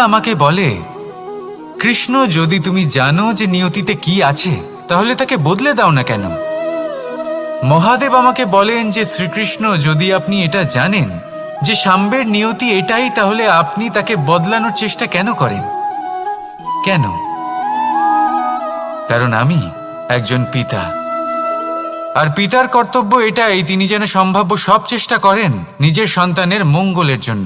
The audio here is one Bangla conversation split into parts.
আমাকে বলে, কৃষ্ণ, যদি তুমি জানো যে নিয়তিতে কি আছে তাহলে তাকে বদলে দাও না কেন? মহাদেব আমাকে বলেন যে শ্রীকৃষ্ণ, যদি আপনি এটা জানেন যে সাম্বের নিয়তি এটাই, তাহলে আপনি তাকে বদলানোর চেষ্টা কেন করেন? কেন? কারণ আমি একজন পিতা, আর পিতার কর্তব্য এটাই, তিনি যেন সম্ভাব্য সব চেষ্টা করেন নিজের সন্তানের মঙ্গলের জন্য।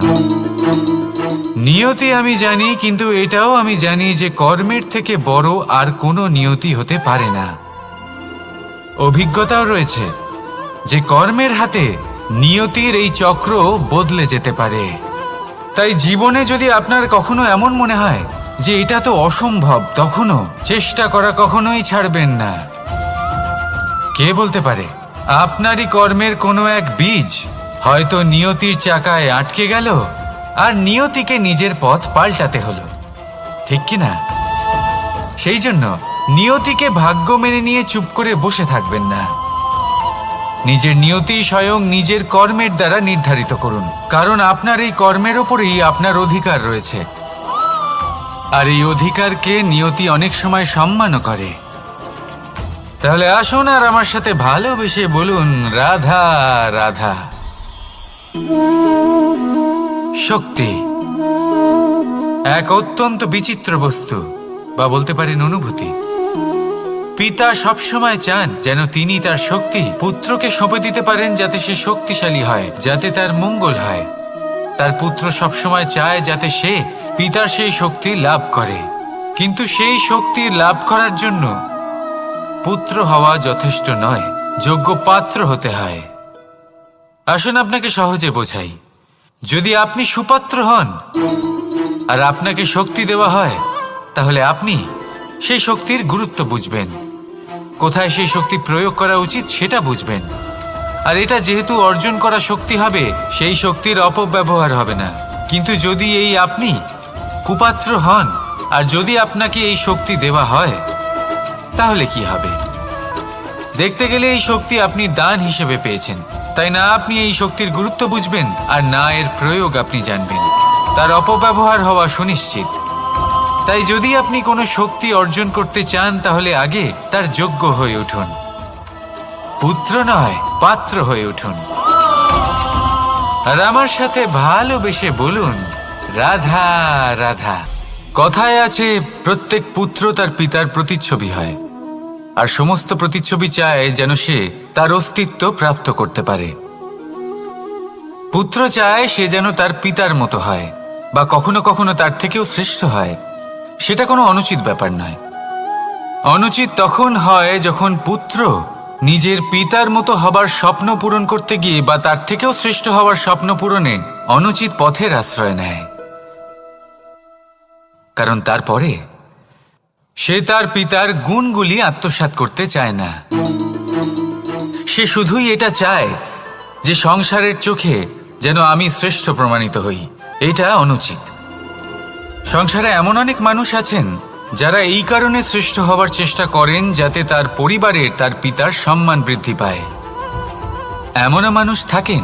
নিয়তি আমি জানি, কিন্তু এটাও আমি জানি যে কর্মের থেকে বড় আর কোনো নিয়তি হতে পারে না। অভিজ্ঞতাও রয়েছে যে কর্মের হাতে নিয়তির এই চক্র বদলে যেতে পারে। তাই জীবনে যদি আপনার কখনো এমন মনে হয় যে এটা তো অসম্ভব, তখনও চেষ্টা করা কখনোই ছাড়বেন না। কে বলতে পারে আপনারই কর্মের কোনো এক বীজ হয়তো নিয়তির চাকায় আটকে গেল আর নিয়তিকে নিজের পথ পাল্টাতে হলো, ঠিক কি না? সেই জন্য নিয়তিকে ভাগ্য মেনে নিয়ে চুপ করে বসে থাকবেন না। নিজের নিয়তি স্বয়ং নিজের কর্মের দ্বারা নির্ধারিত করুন, কারণ আপনার এই কর্মের ওপরেই আপনার অধিকার রয়েছে। আর এই অধিকারকে নিয়তি অনেক সময় সম্মানও করে। তাহলে আসুন আর আমার সাথে ভালোবেসে বলুন, রাধা রাধা। শক্তি এক অত্যন্ত বিচিত্র বস্তু, বা বলতে পারেন অনুভূতি। পিতা সবসময় চান যেন তিনি তার শক্তি পুত্রকে সঁপে দিতে পারেন, যাতে সে শক্তিশালী হয়, যাতে তার মঙ্গল হয়। তার পুত্র সবসময় চায় যাতে সে পিতার সেই শক্তি লাভ করে, কিন্তু সেই শক্তি লাভ করার জন্য পুত্র হওয়া যথেষ্ট নয়, যোগ্য পাত্র হতে হয়। আসুন আপনাকে সহজে বোঝাই। যদি আপনি সুপাত্র হন আর আপনাকে শক্তি দেওয়া হয়, তাহলে আপনি সেই শক্তির গুরুত্ব বুঝবেন, কোথায় সেই শক্তি প্রয়োগ করা উচিত সেটা বুঝবেন। আর এটা যেহেতু অর্জন করা শক্তি হবে, সেই শক্তির অপব্যবহার হবে না। কিন্তু যদি এই আপনি কুপাত্র হন আর যদি আপনাকে এই শক্তি দেওয়া হয়, তাহলে কি হবে? দেখতে গেলে এই শক্তি আপনি দান হিসেবে পেয়েছেন, তাই না আপনি এই শক্তির গুরুত্ব বুঝবেন আর না এর প্রয়োগ আপনি জানবেন। তার অপব্যবহার হওয়া সুনিশ্চিত। তাই যদি আপনি কোনো শক্তি অর্জন করতে চান, তাহলে আগে তার যোগ্য হয়ে উঠুন। পুত্র নয়, পাত্র হয়ে উঠুন। আর আমার সাথে ভালোবেসে বলুন, রাধা রাধা। কথায় আছে, প্রত্যেক পুত্র তার পিতার প্রতিচ্ছবি হয়, আর সমস্ত প্রতিচ্ছবি চায় যেন সে তার অস্তিত্ব প্রাপ্ত করতে পারে। পুত্র চায় সে যেন তার পিতার মতো হয়, বা কখনো কখনো তার থেকেও শ্রেষ্ঠ হয়। সেটা কোনো অনুচিত ব্যাপার নয়। অনুচিত তখন হয় যখন পুত্র নিজের পিতার মতো হবার স্বপ্ন পূরণ করতে গিয়ে বা তার থেকেও শ্রেষ্ঠ হওয়ার স্বপ্ন পূরণে অনুচিত পথের আশ্রয় নেয়। কারণ তারপরে সে তার পিতার গুণগুলি আত্মসাৎ করতে চায় না। সে শুধুই এটা চায় যে সংসারের চোখে যেন আমি শ্রেষ্ঠ প্রমাণিত হই। এটা অনুচিত। সংসারে এমন অনেক মানুষ আছেন যারা এই কারণে শ্রেষ্ঠ হওয়ার চেষ্টা করেন যাতে তার পরিবারের তার পিতার সম্মান বৃদ্ধি পায়। এমনও মানুষ থাকেন,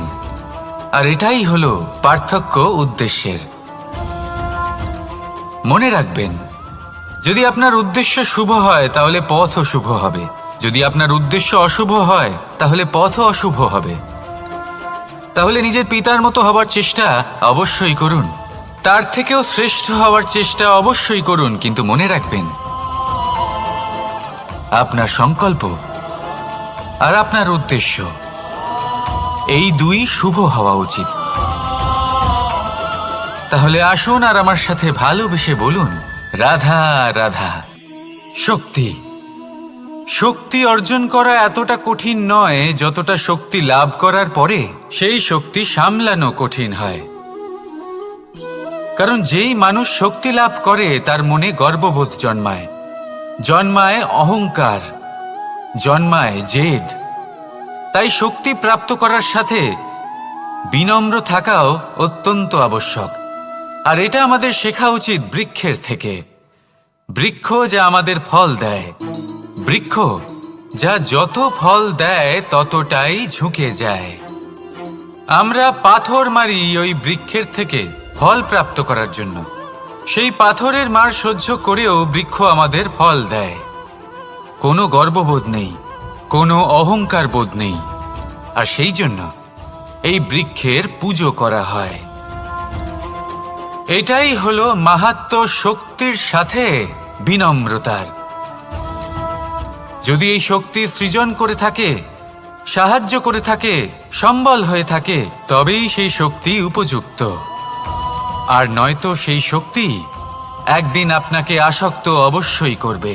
আর এটাই হলো পার্থক্য উদ্দেশ্যের। মনে রাখবেন, যদি আপনার উদ্দেশ্য শুভ হয় তাহলে পথও শুভ হবে, যদি আপনার উদ্দেশ্য অশুভ হয় তাহলে পথও অশুভ হবে। তাহলে নিজের পিতার মতো হবার চেষ্টা অবশ্যই করুন, তার থেকেও শ্রেষ্ঠ হওয়ার চেষ্টা অবশ্যই করুন, কিন্তু মনে রাখবেন আপনার সংকল্প আর আপনার উদ্দেশ্য এই দুই শুভ হওয়া উচিত। তাহলে আসুন আর আমার সাথে ভালোবেসে বলুন, রাধা রাধা। শক্তি শক্তি অর্জন করা এতটা কঠিন নয় যতটা শক্তি লাভ করার পরে সেই শক্তি সামলানো কঠিন হয়। কারণ যেই মানুষ শক্তি লাভ করে তার মনে গর্ববোধ জন্মায়, জন্মায় অহংকার, জন্মায় জেদ। তাই শক্তি প্রাপ্ত করার সাথে বিনম্র থাকাও অত্যন্ত আবশ্যক। আর এটা আমাদের শেখা উচিত বৃক্ষের থেকে। বৃক্ষ যা আমাদের ফল দেয়, বৃক্ষ যা যত ফল দেয় ততটাই ঝুঁকে যায়। আমরা পাথর মারি ওই বৃক্ষের থেকে ফল প্রাপ্ত করার জন্য। সেই পাথরের মার সহ্য করেও বৃক্ষ আমাদের ফল দেয়। কোনো গর্ববোধ নেই, কোনো অহংকার বোধ নেই, আর সেই জন্য এই বৃক্ষের পুজো করা হয়। এটাই হলো মাহাত্ম্য শক্তির সাথে বিনম্রতার। যদি এই শক্তি সৃজন করে থাকে, সাহায্য করে থাকে, সম্বল হয়ে থাকে, তবেই সেই শক্তি উপযুক্ত। আর নয়তো সেই শক্তি একদিন আপনাকে আসক্ত অবশ্যই করবে।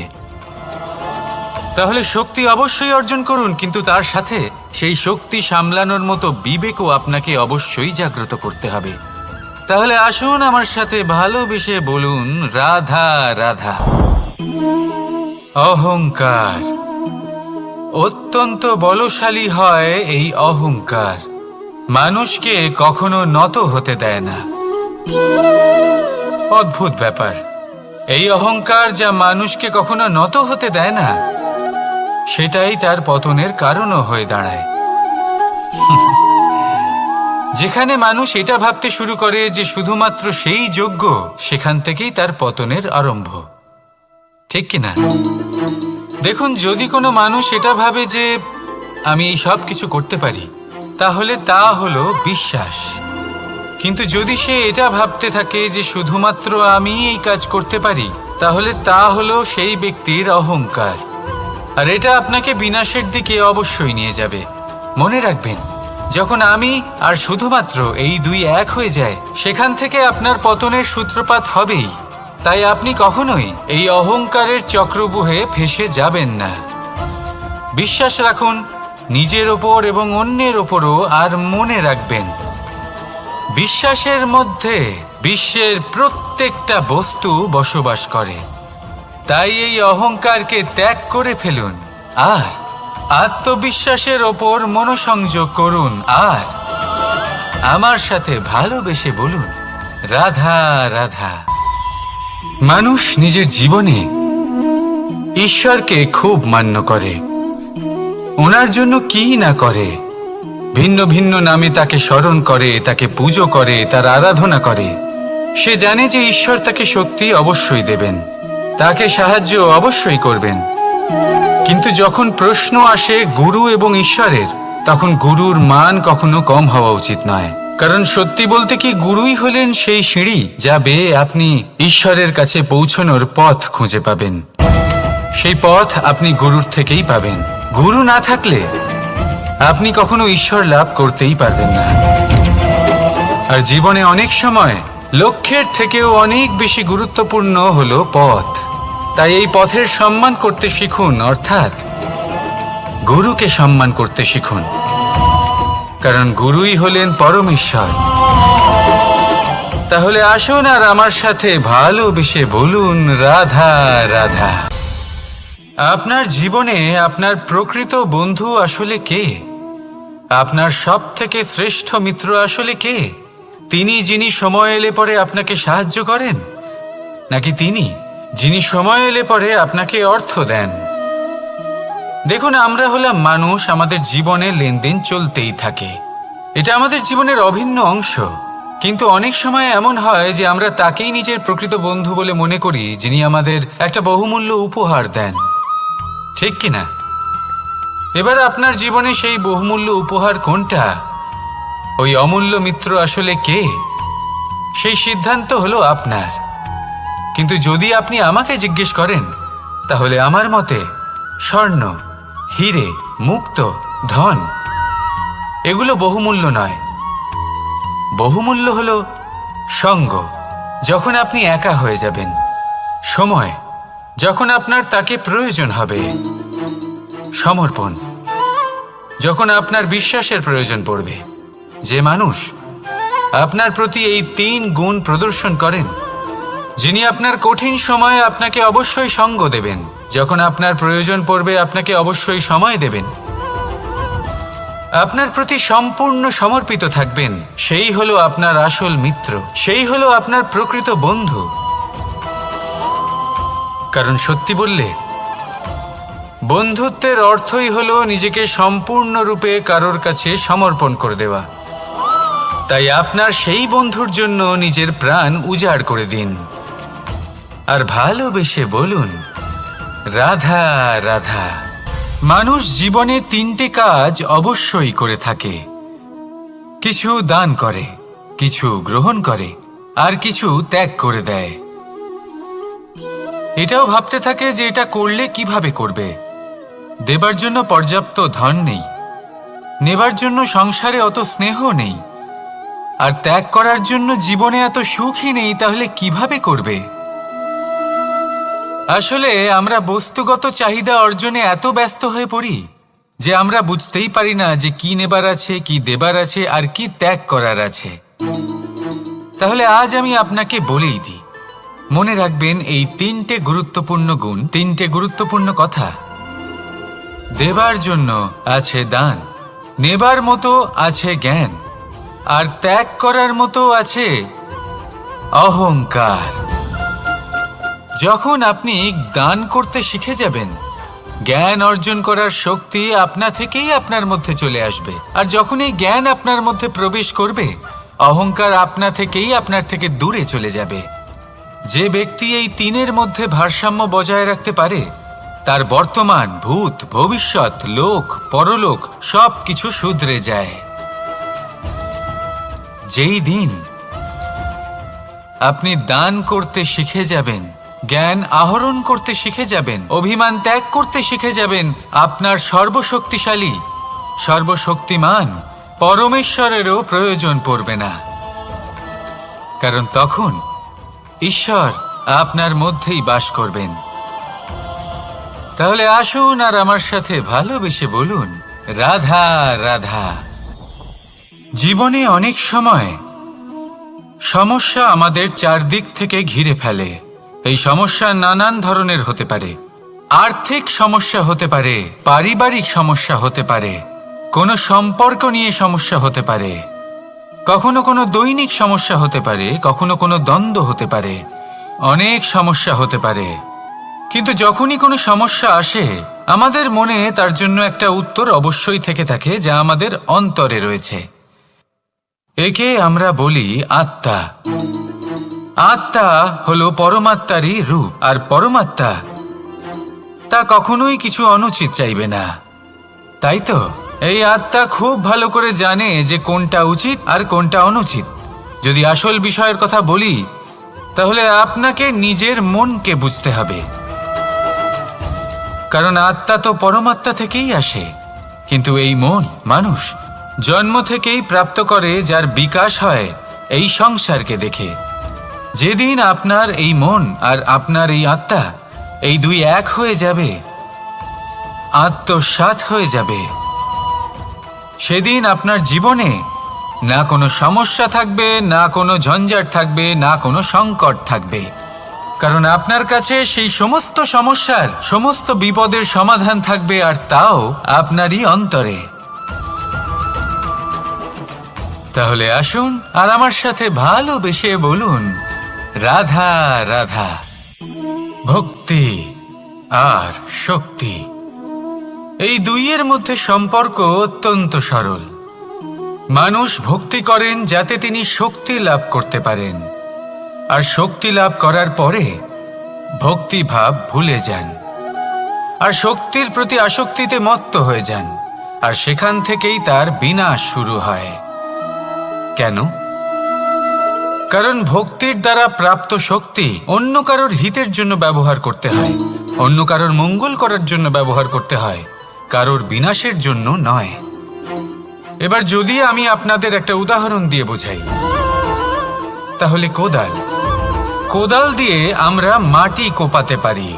তাহলে শক্তি অবশ্যই অর্জন করুন, কিন্তু তার সাথে সেই শক্তি সামলানোর মতো বিবেকও আপনাকে অবশ্যই জাগ্রত করতে হবে। তাহলে আসুন আমার সাথে ভালোবেসে বলুন, রাধা রাধা। অহংকার অত্যন্ত বলশালী হয়। এই অহংকার মানুষকে কখনো নত হতে দেয় না। অদ্ভুত ব্যাপার, এই অহংকার যা মানুষকে কখনো নত হতে দেয় না, সেটাই তার পতনের কারণও হয়ে দাঁড়ায়। যেখানে মানুষ এটা ভাবতে শুরু করে যে শুধুমাত্র সেই যোগ্য, সেখান থেকেই তার পতনের আরম্ভ। ঠিক কিনা? দেখুন, যদি কোনো মানুষ এটা ভাবে যে আমি এই সব কিছু করতে পারি, তাহলে তা হলো বিশ্বাস। কিন্তু যদি সে এটা ভাবতে থাকে যে শুধুমাত্র আমি এই কাজ করতে পারি, তাহলে তা হলো সেই ব্যক্তির অহংকার। আর এটা আপনাকে বিনাশের দিকে অবশ্যই নিয়ে যাবে। মনে রাখবেন, যখন আমি আর শুধুমাত্র এই দুই এক হয়ে যায়, সেখান থেকে আপনার পতনের সূত্রপাত হবেই। তাই আপনি কখনোই এই অহংকারের চক্রব্যূহে ফেঁসে যাবেন না। বিশ্বাস রাখুন নিজের ওপর এবং অন্যের ওপরও। আর মনে রাখবেন, বিশ্বাসের মধ্যে বিশ্বের প্রত্যেকটা বস্তু বসবাস করে। তাই এই অহংকারকে ত্যাগ করে ফেলুন আর আত্মবিশ্বাসের ওপর মনোসংযোগ করুন। আর আমার সাথে ভালোবেসে বলুন, রাধা রাধা। মানুষ নিজের জীবনে ঈশ্বরকে খুব মান্য করে, ওনার জন্য কি না করে। ভিন্ন ভিন্ন নামে তাকে স্মরণ করে, তাকে পুজো করে, তার আরাধনা করে। সে জানে যে ঈশ্বর তাকে শক্তি অবশ্যই দেবেন, তাকে সাহায্য অবশ্যই করবেন। কিন্তু যখন প্রশ্ন আসে গুরু এবং ঈশ্বরের, তখন গুরুর মান কখনো কম হওয়া উচিত নয়। কারণ সত্যি বলতে কি, গুরুই হলেন সেই সিঁড়ি যা বেয়ে আপনি ঈশ্বরের কাছে পৌঁছানোর পথ খুঁজে পাবেন। সেই পথ আপনি গুরুর থেকেই পাবেন। গুরু না থাকলে আপনি কখনো ঈশ্বর লাভ করতেই পারবেন না। আর জীবনে অনেক সময় লক্ষ্যের থেকেও অনেক বেশি গুরুত্বপূর্ণ হলো পথ। তাই এই পথের সম্মান করতে শিখুন, অর্থাৎ গুরুকে সম্মান করতে শিখুন। কারণ গুরুই হলেন পরমেশ্বর। তাহলে আসুন আর আমার সাথে ভালোবেসে বলুন, রাধা রাধা। আপনার জীবনে আপনার প্রকৃত বন্ধু আসলে কে? আপনার সব থেকে শ্রেষ্ঠ মিত্র আসলে কে? তিনি যিনি সময় এলে পরে আপনাকে সাহায্য করেন, নাকি তিনি যিনি সময় এলে পরে আপনাকে অর্থ দেন? দেখুন, আমরা হলাম মানুষ, আমাদের জীবনে লেনদেন চলতেই থাকে। এটা আমাদের জীবনের অভিন্ন অংশ। কিন্তু অনেক সময় এমন হয় যে আমরা তাকেই নিজের প্রকৃত বন্ধু বলে মনে করি, যিনি আমাদের একটা বহুমূল্য উপহার দেন। ঠিক কিনা? এবার আপনার জীবনে সেই বহুমূল্য উপহার কোনটা, ওই অমূল্য মিত্র আসলে কে, সেই সিদ্ধান্ত হলো আপনার। কিন্তু যদি আপনি আমাকে জিজ্ঞেস করেন, তাহলে আমার মতে স্বর্ণ, হিরে, মুক্ত, ধন এগুলো বহুমূল্য নয়। বহুমূল্য হলো সঙ্গ, যখন আপনি একা হয়ে যাবেন। সময়, যখন আপনার তাকে প্রয়োজন হবে। সমর্পণ, যখন আপনার বিশ্বাসের প্রয়োজন পড়বে। যে মানুষ আপনার প্রতি এই 3 গুণ প্রদর্শন করেন, যিনি আপনার কঠিন সময়ে আপনাকে অবশ্যই সঙ্গ দেবেন, যখন আপনার প্রয়োজন পড়বে আপনাকে অবশ্যই সময় দেবেন, আপনার প্রতি সম্পূর্ণ সমর্পিত থাকবেন, সেই হলো আপনার আসল মিত্র, সেই হলো আপনার প্রকৃত বন্ধু। কারণ সত্যি বললে, বন্ধুত্বের অর্থই হলো নিজেকে সম্পূর্ণরূপে কারোর কাছে সমর্পণ করে দেওয়া। তাই আপনার সেই বন্ধুর জন্য নিজের প্রাণ উজাড় করে দিন। আর ভালোবেসে বলুন, রাধা রাধা। মানুষ জীবনে তিনটে কাজ অবশ্যই করে থাকে, কিছু দান করে, কিছু গ্রহণ করে, আর কিছু ত্যাগ করে দেয়। এটাও ভাবতে থাকে যে এটা করলে কিভাবে করবে। দেবার জন্য পর্যাপ্ত ধন নেই, নেবার জন্য সংসারে অত স্নেহ নেই, আর ত্যাগ করার জন্য জীবনে এত সুখই নেই, তাহলে কিভাবে করবে? আসলে আমরা বস্তুগত চাহিদা অর্জনে এত ব্যস্ত হয়ে পড়ি যে আমরা বুঝতেই পারি না যে কি নেবার আছে, কি দেবার আছে, আর কি ত্যাগ করার আছে। তাহলে আজ আমি আপনাকে বলেই দিই, মনে রাখবেন এই তিনটে গুরুত্বপূর্ণ গুণ, তিনটে গুরুত্বপূর্ণ কথা। দেবার জন্য আছে দান, নেবার মতো আছে জ্ঞান, আর ত্যাগ করার মতো আছে অহংকার। যখন আপনি দান করতে শিখে যাবেন, জ্ঞান অর্জন করার শক্তি আপনা থেকেই আপনার মধ্যে চলে আসবে। আর যখন এই জ্ঞান আপনার মধ্যে প্রবেশ করবে, অহংকার আপনা থেকেই আপনার থেকে দূরে চলে যাবে। যে ব্যক্তি এই তিনের মধ্যে ভারসাম্য বজায় রাখতে পারে, তার বর্তমান, ভূত, ভবিষ্যৎ, লোক, পরলোক সব কিছু শুধরে যায়। যেই দিন আপনি দান করতে শিখে যাবেন, জ্ঞান আহরণ করতে শিখে যাবেন, অভিমান ত্যাগ করতে শিখে যাবেন, আপনার সর্বশক্তিশালী, সর্বশক্তিমান পরমেশ্বরেরও প্রয়োজন পড়বে না। কারণ তখন ঈশ্বর আপনার মধ্যেই বাস করবেন। তাহলে আসুন আর আমার সাথে ভালোবেসে বলুন, রাধা রাধা। জীবনে অনেক সময় সমস্যা আমাদের চারদিক থেকে ঘিরে ফেলে। এই সমস্যা নানান ধরনের হতে পারে। আর্থিক সমস্যা হতে পারে, পারিবারিক সমস্যা হতে পারে, কোনো সম্পর্ক নিয়ে সমস্যা হতে পারে, কখনো কোনো দৈনিক সমস্যা হতে পারে, কখনো কোনো দ্বন্দ্ব হতে পারে, অনেক সমস্যা হতে পারে। কিন্তু যখনই কোনো সমস্যা আসে, আমাদের মনে তার জন্য একটা উত্তর অবশ্যই থেকে থাকে, যা আমাদের অন্তরে রয়েছে। একে আমরা বলি আত্মা। আত্মা হলো পরমাত্মারই রূপ, আর পরমাত্মা তা কখনোই কিছু অনুচিত চাইবে না, তাই তো? এই আত্মা খুব ভালো করে জানে যে কোনটা উচিত আর কোনটা অনুচিত। যদি আসল বিষয়ের কথা বলি, তাহলে আপনাকে নিজের মনকে বুঝতে হবে। কারণ আত্মা তো পরমাত্মা থেকেই আসে, কিন্তু এই মন মানুষ জন্ম থেকেই প্রাপ্ত করে, যার বিকাশ হয় এই সংসারকে দেখে। যেদিন আপনার এই মন আর আপনার এই আত্মা, এই দুই এক হয়ে যাবে, আত্মসাৎ হয়ে যাবে, সেদিন আপনার জীবনে না কোনো সমস্যা থাকবে, না কোনো ঝঞ্ঝাট থাকবে, না কোনো সংকট থাকবে। কারণ আপনার কাছে সেই সমস্ত সমস্যার, সমস্ত বিপদের সমাধান থাকবে, আর তাও আপনারই অন্তরে। তাহলে আসুন আর আমার সাথে ভালোবেসে বলুন, রাধা রাধা। ভক্তি আর শক্তি, এই দুইয়ের মধ্যে সম্পর্ক অত্যন্ত সরল। মানুষ ভক্তি করেন যাতে তিনি শক্তি লাভ করতে পারেন, আর শক্তি লাভ করার পরে ভক্তি ভাব ভুলে যান, আর শক্তির প্রতি আসক্তিতে মত্ত হয়ে যান, আর সেখান থেকেই তার বিনাশ শুরু হয়। কেন? কারণ ভক্তির দ্বারা প্রাপ্ত শক্তি অন্য কারোর হিতের জন্য ব্যবহার করতে হয়, অন্য কারোর মঙ্গল করার জন্য ব্যবহার করতে হয়, কারোর বিনাশের জন্য নয়। এবার যদি আমি আপনাদের একটা উদাহরণ দিয়ে বোঝাই, তাহলে কোদাল দিয়ে আমরা মাটি কোপাতে পারি,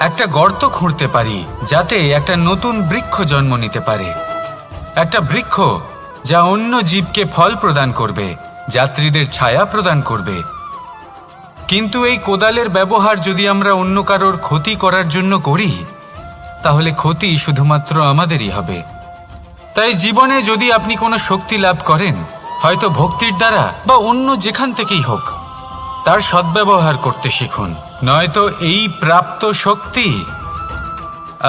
একটা গর্ত খুঁড়তে পারি, যাতে একটা নতুন বৃক্ষ জন্ম নিতে পারে। একটা বৃক্ষ যা অন্য জীবকে ফল প্রদান করবে, যাত্রীদের ছায়া প্রদান করবে। কিন্তু এই কোদালের ব্যবহার যদি আমরা অন্য কারোর ক্ষতি করার জন্য করি, তাহলে ক্ষতি শুধুমাত্র আমাদেরই হবে। তাই জীবনে যদি আপনি কোনো শক্তি লাভ করেন, হয়তো ভক্তির দ্বারা বা অন্য যেখান থেকেই হোক, তার সদ্ব্যবহার করতে শিখুন, নয়তো এই প্রাপ্ত শক্তি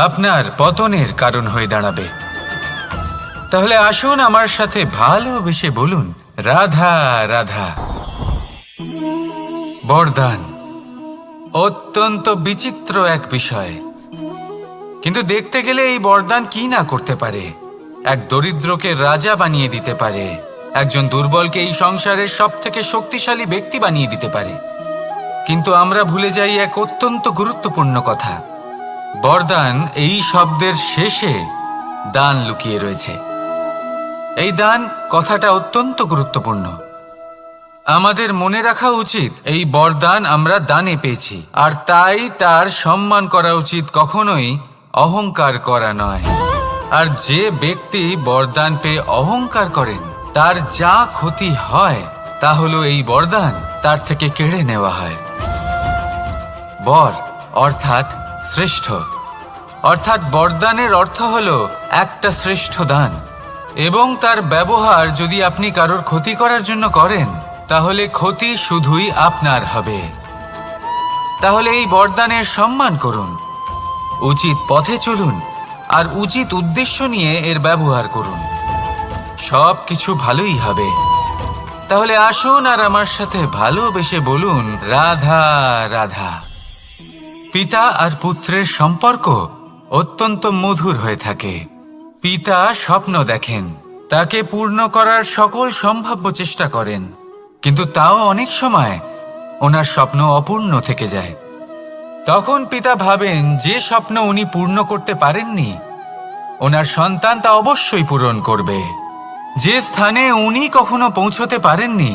আপনার পতনের কারণ হয়ে দাঁড়াবে। তাহলে আসুন আমার সাথে ভালোবেসে বলুন, রাধা রাধা। বরদান, অত্যন্ত বিচিত্র এক বিষয়। কিন্তু দেখতে গেলে এই বরদান কি না করতে পারে। এক দরিদ্রকে রাজা বানিয়ে দিতে পারে, একজন দুর্বলকে এই সংসারের সব থেকে শক্তিশালী ব্যক্তি বানিয়ে দিতে পারে। কিন্তু আমরা ভুলে যাই এক অত্যন্ত গুরুত্বপূর্ণ কথা। বরদান এই শব্দের শেষে দান লুকিয়ে রয়েছে। এই দান কথাটা অত্যন্ত গুরুত্বপূর্ণ। আমাদের মনে রাখা উচিত এই বরদান আমরা দানে পেয়েছি, আর তাই তার সম্মান করা উচিত, কখনোই অহংকার করা নয়। আর যে ব্যক্তি বরদান পেয়ে অহংকার করেন তার যা ক্ষতি হয় তা হলো এই বরদান তার থেকে কেড়ে নেওয়া হয়। বর অর্থাৎ শ্রেষ্ঠ, অর্থাৎ বরদানের অর্থ হলো একটা শ্রেষ্ঠ দান, এবং তার ব্যবহার যদি আপনি কারোর ক্ষতি করার জন্য করেন তাহলে ক্ষতি শুধুই আপনার হবে। তাহলে এই বরদানের সম্মান করুন, উচিত পথে চলুন, আর উচিত উদ্দেশ্য নিয়ে এর ব্যবহার করুন। সব কিছু ভালোই হবে। তাহলে আসুন আর আমার সাথে ভালোবেসে বলুন, রাধা রাধা। পিতা আর পুত্রের সম্পর্ক অত্যন্ত মধুর হয়ে থাকে। পিতা স্বপ্ন দেখেন, তাকে পূর্ণ করার সকল সম্ভাব্য চেষ্টা করেন, কিন্তু তাও অনেক সময় ওনার স্বপ্ন অপূর্ণ থেকে যায়। তখন পিতা ভাবেন যে স্বপ্ন উনি পূর্ণ করতে পারেননি ওনার সন্তান তা অবশ্যই পূরণ করবে। যে স্থানে উনি কখনো পৌঁছতে পারেননি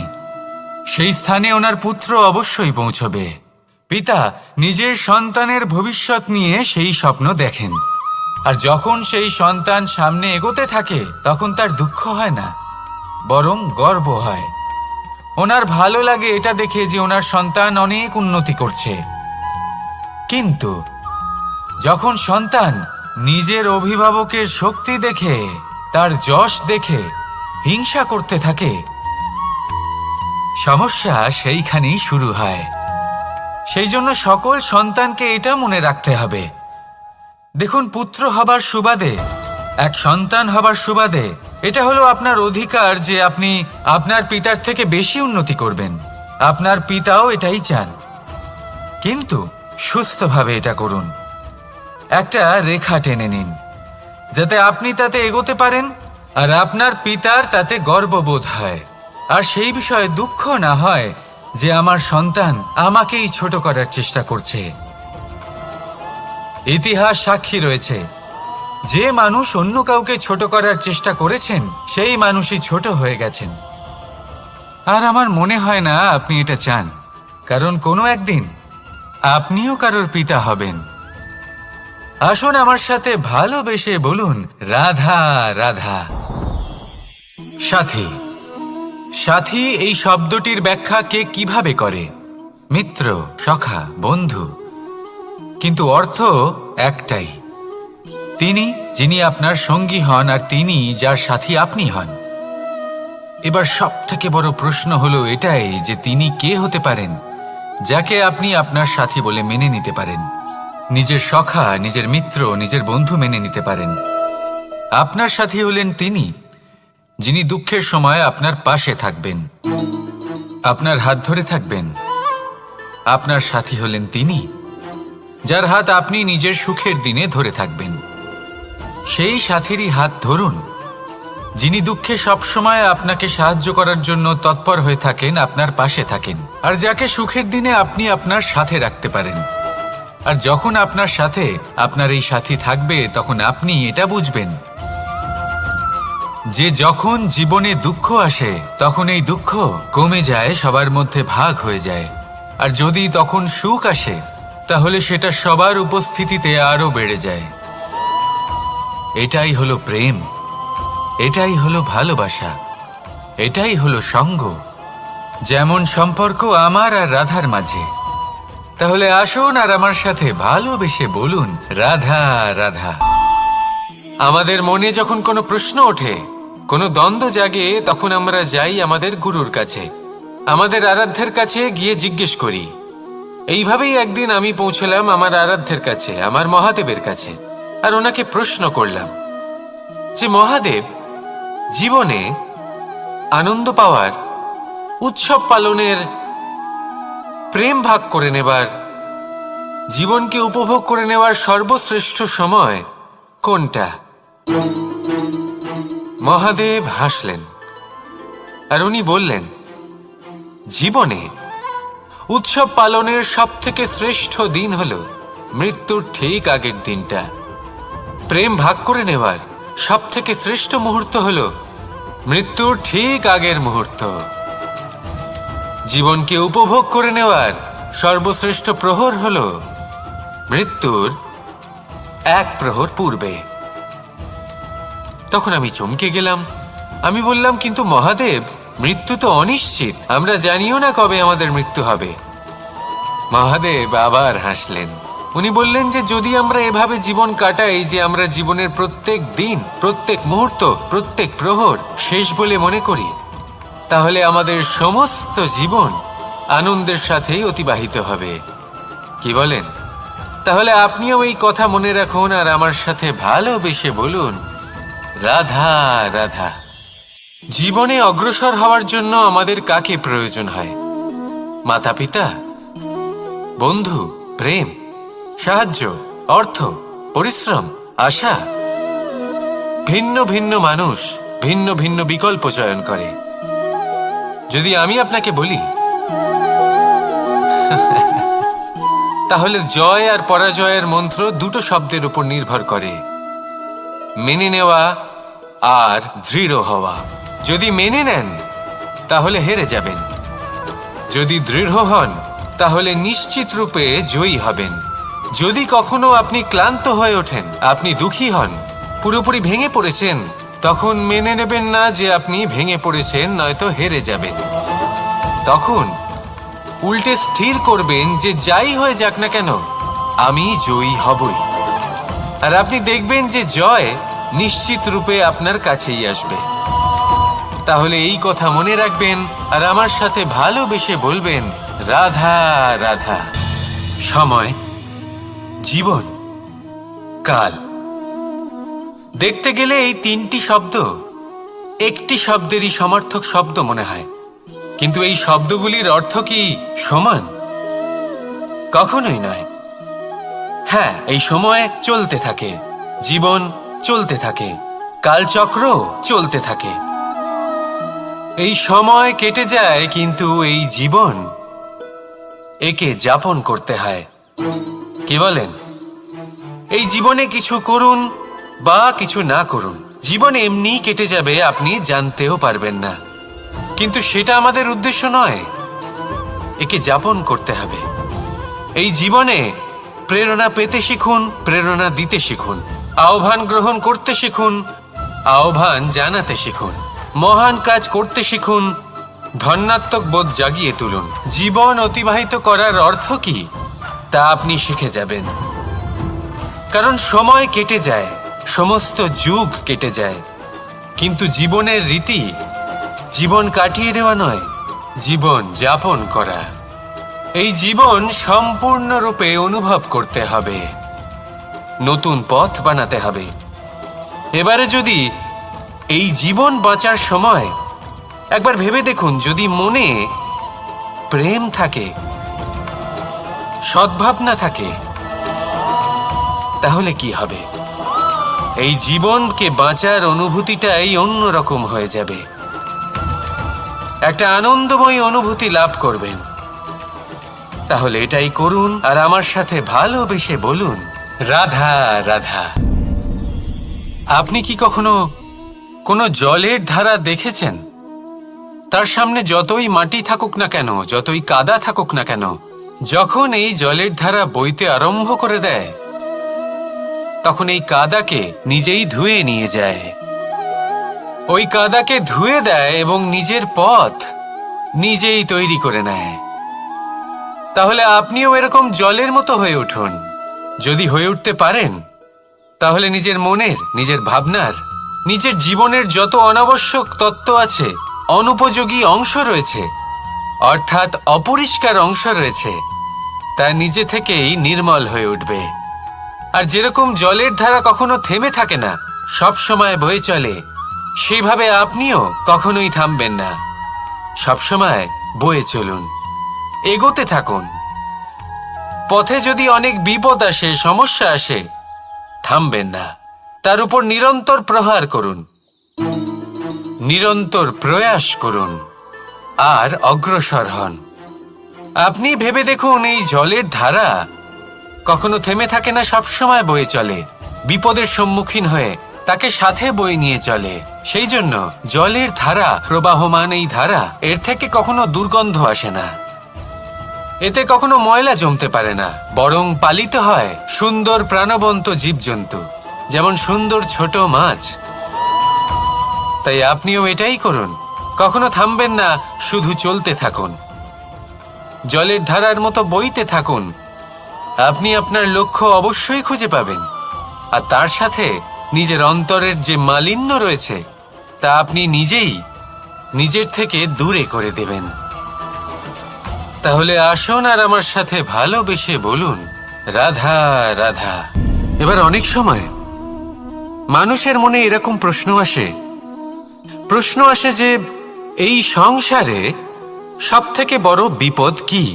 সেই স্থানে ওনার পুত্র অবশ্যই পৌঁছবে। পিতা নিজের সন্তানের ভবিষ্যৎ নিয়ে সেই স্বপ্ন দেখেন, আর যখন সেই সন্তান সামনে এগোতে থাকে তখন তার দুঃখ হয় না, বরং গর্ব হয়। ওনার ভালো লাগে এটা দেখে যে ওনার সন্তান অনেক উন্নতি করছে। কিন্তু যখন সন্তান নিজের অভিভাবকের শক্তি দেখে, তার যশ দেখে হিংসা করতে থাকে, সমস্যা সেইখানেই শুরু হয়। সেই জন্য সকল সন্তানকে এটা মনে রাখতে হবে, দেখুন, পুত্র হবার সুবাদে, এক সন্তান হবার সুবাদে এটা হলো আপনার অধিকার যে আপনি আপনার পিতার থেকে বেশি উন্নতি করবেন। আপনার পিতাও এটাই চান, কিন্তু সুস্থভাবে এটা করুন। একটা রেখা টেনে নিন যাতে আপনি তাতে এগোতে পারেন আর আপনার পিতার তাতে গর্ববোধ হয়, আর সেই বিষয়ে দুঃখ না হয় যে আমার সন্তান আমাকেই ছোট করার চেষ্টা করছে। ইতিহাস সাক্ষী রয়েছে, যে মানুষ অন্য কাউকে ছোট করার চেষ্টা করেছেন সেই মানুষই ছোট হয়ে গেছেন। আর আমার মনে হয় না আপনি এটা চান, কারণ কোনো একদিন আপনিও কারোর পিতা হবেন। আসুন আমার সাথে ভালোবেসে বলুন, রাধা রাধা। সাথী। সাথী এই শব্দটির ব্যাখ্যা কে কিভাবে করে? মিত্র, সখা, বন্ধু, কিন্তু অর্থ একটাই। তিনি যিনি আপনার সঙ্গী হন আর তিনি যার সাথী আপনি হন। এবার সব থেকে বড় প্রশ্ন হলো এটাই যে তিনি কে হতে পারেন যাকে আপনি আপনার সাথী বলে মেনে নিতে পারেন। নিজের সখা, নিজের মিত্র, নিজের বন্ধু মেনে নিতে পারেন। আপনার সাথী হলেন তিনি যিনি দুঃখের সময় আপনার পাশে থাকবেন, আপনার হাত ধরে থাকবেন। আপনার সাথী হলেন তিনি যার হাত আপনি নিজের সুখের দিনে ধরে থাকবেন। সেই সাথীরই হাত ধরুন যিনি দুঃখে সবসময় আপনাকে সাহায্য করার জন্য তৎপর হয়ে থাকেন, আপনার পাশে থাকেন, আর যাকে সুখের দিনে আপনি আপনার সাথে রাখতে পারেন। আর যখন আপনার সাথে আপনার এই সাথী থাকবে তখন আপনি এটা বুঝবেন যে যখন জীবনে দুঃখ আসে তখন এই দুঃখ কমে যায়, সবার মধ্যে ভাগ হয়ে যায়। আর যদি তখন সুখ আসে তাহলে সেটা সবার উপস্থিতিতে আরো বেড়ে যায়। এটাই হলো প্রেম, এটাই হলো ভালোবাসা, এটাই হলো সঙ্গ, যেমন সম্পর্ক আমার আর রাধার মাঝে। তাহলে আসুন আর আমার সাথে ভালোবেসে বলুন, রাধা রাধা। আমাদের মনে যখন কোনো প্রশ্ন ওঠে, কোনো দ্বন্দ্ব জাগে, তখন আমরা যাই আমাদের গুরুর কাছে, আমাদের আরাধ্যের কাছে গিয়ে জিজ্ঞেস করি। এইভাবেই একদিন আমি পৌঁছলাম আমার আরাধ্যের কাছে, আমার মহাদেবের কাছে, আর ওনাকে প্রশ্ন করলাম যে মহাদেব, জীবনে আনন্দ পাওয়ার, উৎসব পালনের, প্রেম ভাগ করে নেবার জীবনকে উপভোগ করে নেওয়ার সর্বশ্রেষ্ঠ সময় কোনটা? মহাদেব হাসলেন আর উনি বললেন, জীবনে উৎসব পালনের সবথেকে শ্রেষ্ঠ দিন হলো মৃত্যুর ঠিক আগের দিনটা। প্রেম ভাগ করে নেওয়ার সবথেকে শ্রেষ্ঠ মুহূর্ত হলো মৃত্যুর ঠিক আগের মুহূর্ত। জীবনকে উপভোগ করে নেওয়ার সর্বশ্রেষ্ঠ প্রহর হলো মৃত্যুর এক প্রহর পূর্বে। তখন আমি চমকে গেলাম। আমি বললাম, কিন্তু মহাদেব, মৃত্যু তো অনিশ্চিত, আমরা জানিও না কবে আমাদের মৃত্যু হবে। মহাদেব আবার হাসলেন। উনি বললেন যে যদি আমরা এভাবে জীবন কাটাই যে আমরা জীবনের প্রত্যেক দিন, প্রত্যেক মুহূর্ত, প্রত্যেক প্রহর শেষ বলে মনে করি, তাহলে আমাদের সমস্ত জীবন আনন্দের সাথেই অতিবাহিত হবে। কি বলেন? তাহলে আপনিও এই কথা মনে রাখুন আর আমার সাথে ভালোবেসে বলুন, রাধা রাধা। জীবনে অগ্রসর হওয়ার জন্য আমাদের কাকে প্রয়োজন হয়? মাতা পিতা, বন্ধু, প্রেম, সাহায্য, অর্থ, পরিশ্রম, আশা। ভিন্ন ভিন্ন মানুষ ভিন্ন ভিন্ন বিকল্প চয়ন করে। যদি আমি আপনাকে বলি, তাহলে জয় আর পরাজয়ের মন্ত্র দুটো শব্দের উপর নির্ভর করে, মেনে নেওয়া আর দৃঢ় হওয়া। যদি মেনে নেন তাহলে হেরে যাবেন, যদি দৃঢ় হন তাহলে নিশ্চিত রূপে জয়ী হবেন। যদি কখনো আপনি ক্লান্ত হয়ে ওঠেন, আপনি দুঃখী হন, পুরোপুরি ভেঙে পড়েছেন, তখন মেনে নেবেন না যে আপনি ভেঙে পড়েছেন, নয়তো হেরে যাবেন। তখন উল্টে স্থির করবেন যে যাই হয়ে যাক না কেন, আমি জয়ী হবই। আর আপনি দেখবেন যে জয় নিশ্চিত রূপে আপনার কাছেই আসবে। তাহলে এই কথা মনে রাখবেন আর আমার সাথে ভালোবেসে বলবেন, রাধা রাধা। সময়, জীবন, কাল। দেখতে গেলে এই তিনটি শব্দ একটি শব্দেরই সমার্থক শব্দ মনে হয়, কিন্তু এই শব্দগুলির অর্থ কি সমান? কখনোই নয়। হ্যাঁ, এই সময় চলতে থাকে, জীবন চলতে থাকে, কালচক্র চলতে থাকে। এই সময় কেটে যায়, কিন্তু এই জীবন, একে যাপন করতে হয়। কি বলেন? এই জীবনে কিছু করুন বা কিছু না করুন, জীবন এমনি কেটে যাবে, আপনি জানতেও পারবেন না। কিন্তু সেটা আমাদের উদ্দেশ্য নয়, একে যাপন করতে হবে। এই জীবনে প্রেরণা পেতে শিখুন, প্রেরণা দিতে শিখুন, আহ্বান গ্রহণ করতে শিখুন, আহ্বান জানাতে শিখুন, মহান কাজ করতে শিখুন, ধন্যাত্মক বোধ জাগিয়ে তুলুন। জীবন অতিবাহিত করার অর্থ কি তা আপনি শিখে যাবেন। কারণ সময় কেটে যায়, সমস্ত যুগ কেটে যায়, কিন্তু জীবনের রীতি জীবন কাটিয়ে দেওয়া নয়, জীবন যাপন করা। এই জীবন সম্পূর্ণরূপে অনুভব করতে হবে, নতুন পথ বানাতে হবে। এবারে যদি এই জীবন বাঁচার সময় একবার ভেবে দেখুন, যদি মনে প্রেম থাকে, সদ্ভাবনা থাকে, তাহলে কি হবে? এই জীবনকে বাঁচার অনুভূতিটাই অন্যরকম হয়ে যাবে, একটা আনন্দময় অনুভূতি লাভ করবেন। তাহলে এটাই করুন আর আমার সাথে ভালোবেসে বলুন, রাধা রাধা। আপনি কি কখনো কোনো জলের ধারা দেখেছেন? তার সামনে যতই মাটি থাকুক না কেন, যতই কাদা থাকুক না কেন, যখন এই জলের ধারা বইতে আরম্ভ করে দেয়, তখন এই কাদাকে নিজেই ধুয়ে নিয়ে যায়। ওই কাদাকে ধুয়ে দেয় এবং নিজের পথ নিজেই তৈরি করে নেয়। তাহলে আপনিও এরকম জলের মতো হয়ে উঠুন। যদি হয়ে উঠতে পারেন, তাহলে নিজের মনের, নিজের ভাবনার, নিজের জীবনের যত অনাবশ্যক তত্ত্ব আছে, অনুপযোগী অংশ রয়েছে, অর্থাৎ অপরিষ্কার অংশ রয়েছে, তা নিজে থেকেই নির্মল হয়ে উঠবে। আর যেরকম জলের ধারা কখনো থেমে থাকে না, সব সময় বয়ে চলে, সেইভাবে আপনিও কখনোই থামবেন না, সবসময় বয়ে চলুন, এগোতে থাকুন। পথে যদি অনেক বিপদ আসে, সমস্যা আসে, থামবেন না, তার উপর নিরন্তর প্রহার করুন, নিরন্তর প্রয়াস করুন আর অগ্রসর হন। আপনি ভেবে দেখুন, এই জলের ধারা কখনো থেমে থাকে না, সবসময় বয়ে চলে, বিপদের সম্মুখীন হয়ে তাকে সাথে বয়ে নিয়ে চলে। সেই জন্য জলের ধারা, প্রবাহমান এই ধারা, এর থেকে কখনো দুর্গন্ধ আসে না, এতে কখনো ময়লা জমতে পারে না, বরং পালিত হয় সুন্দর প্রাণবন্ত জীবজন্তু, যেমন সুন্দর ছোট মাছ। তাই আপনিও এটাই করুন, কখনো থামবেন না, শুধু চলতে থাকুন, জলের ধারার মতো বইতে থাকুন। আপনি আপনার লক্ষ্য অবশ্যই খুঁজে পাবেন, আর তার সাথে নিজের অন্তরের যে মালিন্য রয়েছে তা আপনি নিজেই নিজের থেকে দূরে করে দেবেন। তাহলে আসুন আর আমার সাথে ভালোবেসে বলুন, রাধা রাধা। এবার অনেক সময় মানুষের মনে এরকম প্রশ্ন আসে যে এই সংসারে সবথেকে বড় বিপদ কি?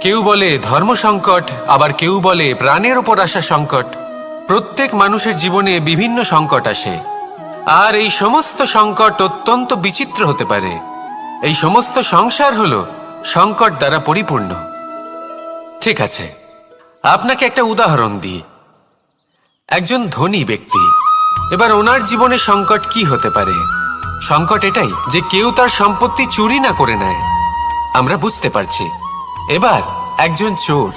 কেউ বলে ধর্ম সংকট, আবার কেউ বলে প্রাণের উপর আসা সংকট। প্রত্যেক মানুষের জীবনে বিভিন্ন সংকট আসে, আর এই সমস্ত সংকট অত্যন্ত বিচিত্র হতে পারে। এই সমস্ত সংসার হলো সংকট দ্বারা পরিপূর্ণ। ঠিক আছে, আপনাকে একটা উদাহরণ দিই। একজন ধনী ব্যক্তি, এবার ওনার জীবনে সংকট কি হতে পারে? সংকট এটাই যে কেউ তার সম্পত্তি চুরি না করে নেয়, আমরা বুঝতে পারছি। এবার একজন চোর,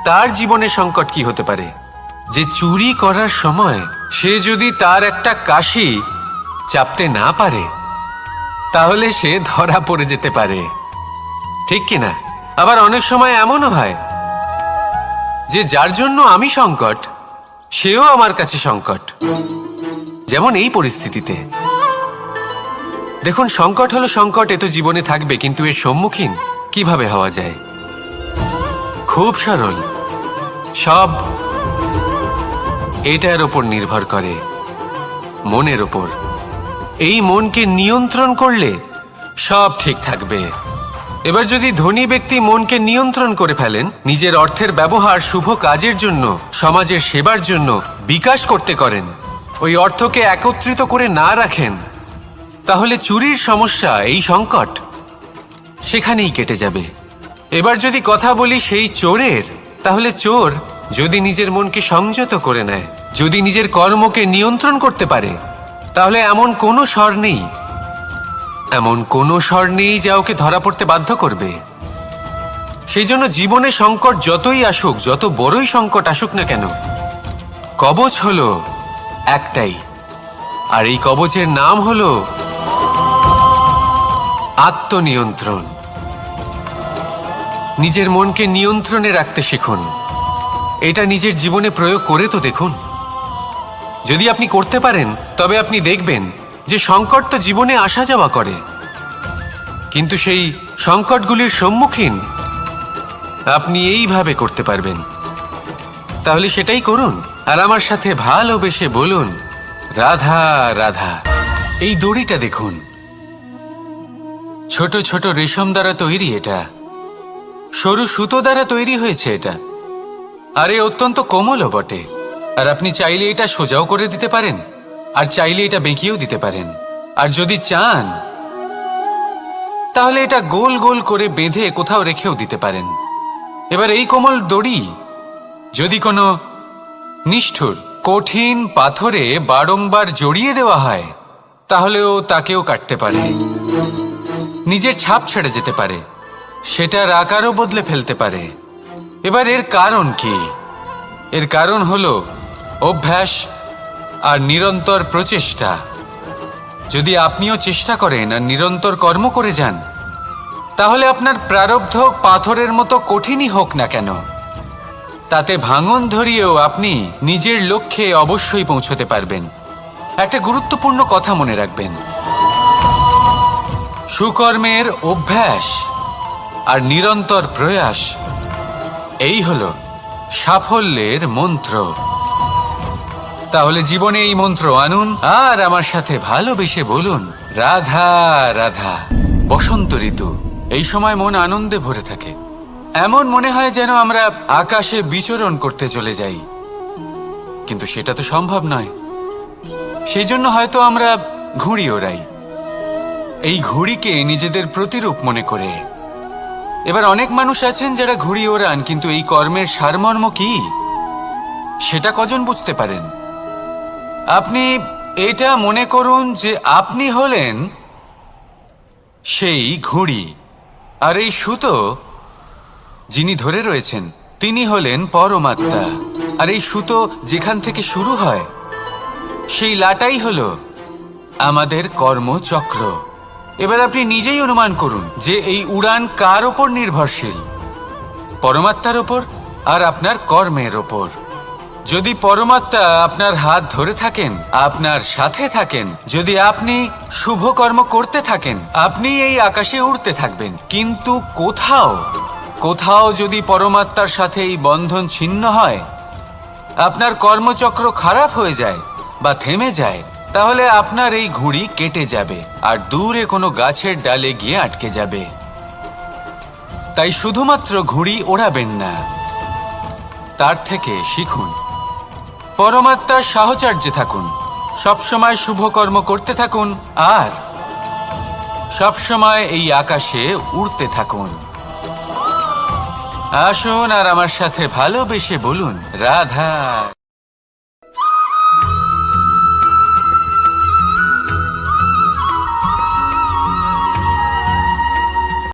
তার জীবনে সংকট কি হতে পারে? যে চুরি করার সময় সে যদি তার একটা কাশি চাপতে না পারে, তাহলে সে ধরা পড়ে যেতে পারে, ঠিক কিনা? আবার অনেক সময় এমনও হয় যে যার জন্য আমি সংকট, সেও আমার কাছে সংকট। যেমন এই পরিস্থিতিতে দেখুন, সংকট হলো সংকট, এ তো জীবনে থাকবে, কিন্তু এর সম্মুখীন কিভাবে হওয়া যায়? খুব সরল, সব এটার ওপর নির্ভর করে, মনের ওপর। এই মনকে নিয়ন্ত্রণ করলে সব ঠিক থাকবে। এবার যদি ধনী ব্যক্তি মনকে নিয়ন্ত্রণ করে ফেলেন, নিজের অর্থের ব্যবহার শুভ কাজের জন্য, সমাজের সেবার জন্য বিকাশ করতে করেন, ওই অর্থকে একত্রিত করে না রাখেন, তাহলে চুরির সমস্যা, এই সংকট সেখানেই কেটে যাবে। এবার যদি কথা বলি সেই চোরের, তাহলে চোর যদি নিজের মনকে সংযত করে নেয়, যদি নিজের কর্মকে নিয়ন্ত্রণ করতে পারে, তাহলে এমন কোনো স্বর নেই, যা ওকে ধরা পড়তে বাধ্য করবে। সেই জন্য জীবনে সংকট যতই আসুক, যত বড়ই সংকট আসুক না কেন, কবচ হলো একটাই, আর এই কবচের নাম হলো আত্মনিয়ন্ত্রণ। নিজের মনকে নিয়ন্ত্রণে রাখতে শিখুন। এটা নিজের জীবনে প্রয়োগ করে তো দেখুন। যদি আপনি করতে পারেন, তবে আপনি দেখবেন যে সংকট তো জীবনে আসা যাওয়া করে, কিন্তু সেই সংকটগুলির সম্মুখীন আপনি এইভাবে করতে পারবেন। তাহলে সেটাই করুন, আর আমার সাথে ভালোবেসে বলুন, রাধা রাধা। এই দড়িটা দেখুন, ছোট ছোট রেশম দ্বারা তৈরি, এটা সরু সুতো দ্বারা তৈরি হয়েছে এটা, আর এ অত্যন্ত কোমলও বটে। আর আপনি চাইলে এটা সোজাও করে দিতে পারেন, আর চাইলে এটা বেঁকিয়েও দিতে পারেন, আর যদি চান তাহলে এটা গোল গোল করে বেঁধে কোথাও রেখেও দিতে পারেন। এবার এই কোমল দড়ি যদি কোনো নিষ্ঠুর কঠিন পাথরে বারংবার জড়িয়ে দেওয়া হয়, তাহলেও তাকেও কাটতে পারে, নিজের ছাপ ছেড়ে যেতে পারে, সেটার আকারও বদলে ফেলতে পারে। এবার এর কারণ কি? এর কারণ হলো অভ্যাস আর নিরন্তর প্রচেষ্টা। যদি আপনিও চেষ্টা করেন আর নিরন্তর কর্ম করে যান, তাহলে আপনার প্রারব্ধ পাথরের মতো কঠিনই হোক না কেন, তাতে ভাঙন ধরিয়েও আপনি নিজের লক্ষ্যে অবশ্যই পৌঁছতে পারবেন। একটা গুরুত্বপূর্ণ কথা মনে রাখবেন, সুকর্মের অভ্যাস আর নিরন্তর প্রয়াস, এই হলো সাফল্যের মন্ত্র। তাহলে জীবনে এই মন্ত্র আনুন, আর আমার সাথে ভালোবেসে বলুন, রাধা রাধা। বসন্ত ঋতু, এই সময় মন আনন্দে ভরে থাকে, এমন মনে হয় যেন আমরা আকাশে বিচরণ করতে চলে যাই, কিন্তু সেটা তো সম্ভব নয়। সেই জন্য হয়তো আমরা ঘুড়ি ওড়াই, এই ঘুড়িকে নিজেদের প্রতিরূপ মনে করে। এবার অনেক মানুষ আছেন যারা ঘুড়ি ওড়ান, কিন্তু এই কর্মের সারমর্ম কি সেটা কজন বুঝতে পারেন? আপনি এটা মনে করুন যে আপনি হলেন সেই ঘুড়ি, আর এই সুতো যিনি ধরে রয়েছেন তিনি হলেন পরমাত্মা। আর এই সুতো যেখান থেকে শুরু হয় সেই লাটাই হলো আমাদের কর্মচক্র। এবার আপনি নিজেই অনুমান করুন যে এই উড়ান কার ওপর নির্ভরশীল, পরমাত্মার ওপর আর আপনার কর্মের ওপর। যদি পরমাত্মা আপনার হাত ধরে থাকেন, আপনার সাথে থাকেন, যদি আপনি শুভ কর্ম করতে থাকেন, আপনি এই আকাশে উড়তে থাকবেন। কিন্তু কোথাও কোথাও যদি পরমাত্মার সাথে এই বন্ধন ছিন্ন হয়, আপনার কর্মচক্র খারাপ হয়ে যায় বা থেমে যায়, তাহলে আপনার এই ঘুড়ি কেটে যাবে আর দূরে কোনো গাছের ডালে গিয়ে আটকে যাবে। তাই শুধুমাত্র ঘুড়ি ওড়াবেন না, তার থেকে শিখুন, পরমাত্মার সাহচর্যে থাকুন, সবসময় শুভ কর্ম করতে থাকুন আর সবসময় এই আকাশে উড়তে থাকুন। আসুন আর আমার সাথে ভালোবেসে বলুন রাধা।